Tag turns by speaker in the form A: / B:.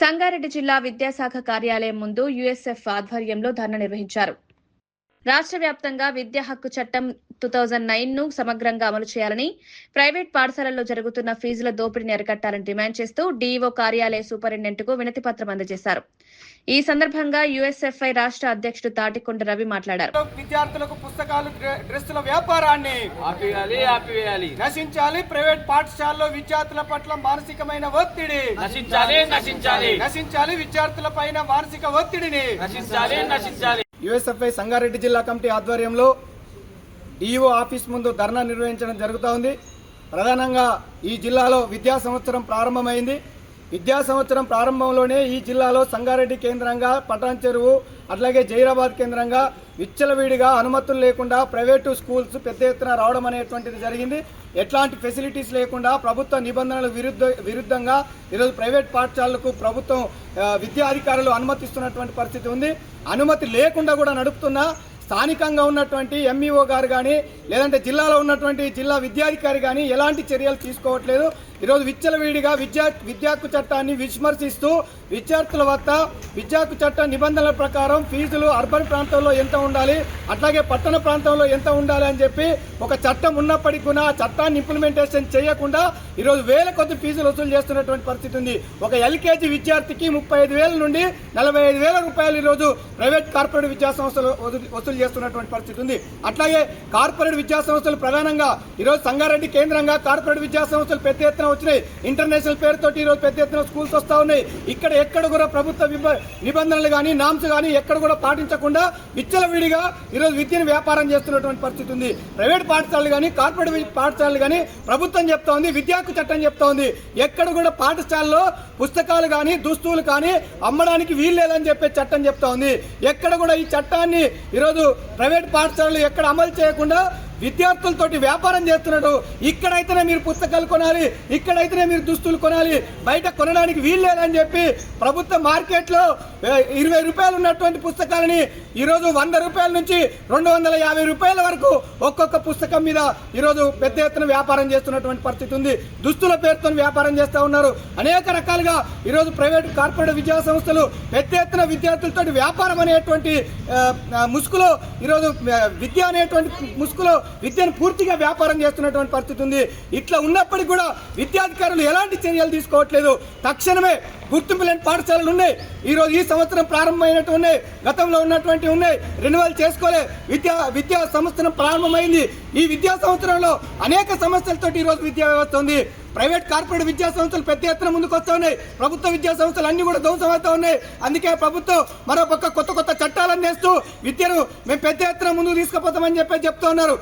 A: సంగారెడ్డి జిల్లా విద్యాశాఖ కార్యాలయం ముందు యూఎస్ఎఫ్ ఆధ్వర్యంలో ధర్నా నిర్వహించారు. రాష్ట్ర వ్యాప్తంగా విద్యా హక్కు చట్టం 2009 ను సమగ్రంగా అమలు చేయాలని, ప్రైవేట్ పాఠశాలల్లో జరుగుతున్న ఫీజుల దోపిడీని అరికట్టాలని డిమాండ్ చేస్తూ డీఈఓ కార్యాలయ సూపరింటెండెంట్కు వినతిపత్రం అందజేశారు. ఈ సందర్భంగా యూఎస్ఎఫ్ఐ రాష్ట్ర అధ్యక్షుడు తాటికొండ రవి మాట్లాడారు.
B: విద్యార్థులకు పుస్తకాలు, డ్రెస్సుల వ్యాపారాన్ని
C: ఆపివేయాలి.
B: నశించాలి. ప్రైవేట్ పాఠశాలలో విద్యార్థుల పట్ల మానసికమైన ఒత్తిడి నశించాలి. విద్యార్థుల పైన మానసిక ఒత్తిడిని
C: నశించాలి.
B: యూఎస్ఎఫ్ఐ సంగారెడ్డి జిల్లా కమిటీ ఆధ్వర్యంలో డిఓ ఆఫీస్ ముందు ధర్నా నిర్వహించడం జరుగుతూ ఉంది. ప్రధానంగా ఈ జిల్లాలో విద్యా సంవత్సరం ప్రారంభమైంది. విద్యా సంవత్సరం ప్రారంభంలోనే ఈ జిల్లాలో సంగారెడ్డి కేంద్రంగా, పటాన్ చెరువు, అట్లాగే జైరాబాద్ కేంద్రంగా విచ్చలవిడిగా అనుమతులు లేకుండా ప్రైవేటు స్కూల్స్ పెద్ద ఎత్తున రావడం అనేటువంటిది జరిగింది. ఎట్లాంటి ఫెసిలిటీస్ లేకుండా ప్రభుత్వ నిబంధనలకు విరుద్ధంగా ఈరోజు ప్రైవేట్ పాఠశాలలకు ప్రభుత్వం విద్యా అధికారులు అనుమతిస్తున్నటువంటి పరిస్థితి ఉంది. అనుమతి లేకుండా కూడా నడుపుతున్న స్థానికంగా ఉన్నటువంటి ఎంఈఓ గారు కానీ, లేదంటే జిల్లాలో ఉన్నటువంటి జిల్లా విద్యాధికారి కానీ ఎలాంటి చర్యలు తీసుకోవట్లేదు. ఈరోజు విచ్చలవిడిగా విద్యాకు చట్టాన్ని విస్మరిస్తూ విద్యార్థుల వద్ద విద్యాకు చట్ట నిబంధనల ప్రకారం ఫీజులు అర్బన్ ప్రాంతంలో ఎంత ఉండాలి, అట్లాగే పట్టణ ప్రాంతంలో ఎంత ఉండాలి అని చెప్పి ఒక చట్టం ఉన్నప్పటికీ కూడా ఆ చట్టాన్ని ఇంప్లిమెంటేషన్ చేయకుండా ఈరోజు వేల కొద్ది ఫీజులు వసూలు చేస్తున్నటువంటి పరిస్థితి ఉంది. ఒక ఎల్కేజీ విద్యార్థికి 35,000 నుండి 45,000 రూపాయలు ఈరోజు ప్రైవేట్ కార్పొరేట్ విద్యా సంస్థలు వసూలు చేస్తున్నటువంటి పరిస్థితి ఉంది. అట్లాగే కార్పొరేట్ విద్యా సంస్థలు ప్రధానంగా ఈరోజు సంగారెడ్డి కేంద్రంగా కార్పొరేట్ విద్యా సంస్థలు పెద్ద ఎత్తున వచ్చినాయి. ఇంటర్నేషనల్ పేరుతో ఈరోజు పెద్ద ఎత్తున స్కూల్స్ వస్తూ ఉన్నాయి. ఎక్కడ కూడా ప్రభుత్వ నిబంధనలు కానీ, నామ్స్ కానీ ఎక్కడ కూడా పాటించకుండా విచ్చలవిడిగా ఈరోజు విద్యను వ్యాపారం చేస్తున్నటువంటి పరిస్థితి ఉంది. ప్రైవేట్ పాఠశాలలు కానీ, కార్పొరేట్ పాఠశాలలు కానీ ప్రభుత్వం చెప్తా ఉంది, విద్యాకు చట్టం చెప్తా ఉంది. ఎక్కడ కూడా పాఠశాలలో పుస్తకాలు కానీ, దుస్తువులు కానీ అమ్మడానికి వీలు లేదని చెప్పే చట్టం చెప్తా ఉంది. ఎక్కడ కూడా ఈ చట్టాన్ని ఈరోజు ప్రైవేట్ పాఠశాలలు ఎక్కడ అమలు చేయకుండా విద్యార్థులతోటి వ్యాపారం చేస్తున్నాడు. ఇక్కడైతేనే మీరు పుస్తకాలు కొనాలి, ఇక్కడైతేనే మీరు దుస్తులు కొనాలి, బయట కొనడానికి వీలు లేదని చెప్పి ప్రభుత్వ మార్కెట్లో 20 రూపాయలు ఉన్నటువంటి పుస్తకాలని ఈరోజు 100 రూపాయల నుంచి 250 రూపాయల వరకు ఒక్కొక్క పుస్తకం మీద ఈరోజు పెద్ద ఎత్తున వ్యాపారం చేస్తున్నటువంటి పరిస్థితి ఉంది. దుస్తుల పేరుతో వ్యాపారం చేస్తూ ఉన్నారు. అనేక రకాలుగా ఈరోజు ప్రైవేట్ కార్పొరేట్ విద్యా సంస్థలు పెద్ద ఎత్తున విద్యార్థులతో వ్యాపారం అనేటువంటి ముసుగులో ఈరోజు విద్య అనేటువంటి ముసుగులో విద్యను పూర్తిగా వ్యాపారం చేస్తున్నటువంటి పరిస్థితి ఉంది. ఇట్లా ఉన్నప్పటికీ కూడా విద్యాధికారులు ఎలాంటి చర్యలు తీసుకోవట్లేదు. తక్షణమే గుర్తింపు లేని పాఠశాలలు ఉన్నాయి. ఈరోజు ఈ సంవత్సరం ప్రారంభమైనట్టు ఉన్నాయి, గతంలో ఉన్నటువంటి ఉన్నాయి, రెన్యువల్ చేసుకోలే. విద్యా సంవత్సరం ప్రారంభమైంది. ఈ విద్యా సంవత్సరంలో అనేక సమస్యలతో ఈరోజు విద్యా వ్యవస్థ ఉంది. ప్రైవేట్ కార్పొరేట్ విద్యా సంస్థలు పెద్ద ఎత్తున ముందుకు వస్తూ ఉన్నాయి. ప్రభుత్వ విద్యా సంస్థలు అన్ని కూడా ధ్వంసమవుతూ ఉన్నాయి. అందుకే ప్రభుత్వం మరో పక్క కొత్త చట్టాలను చేస్తూ విద్యను మేము పెద్ద ఎత్తున ముందుకు తీసుకుపోతామని చెప్తూ ఉన్నారు.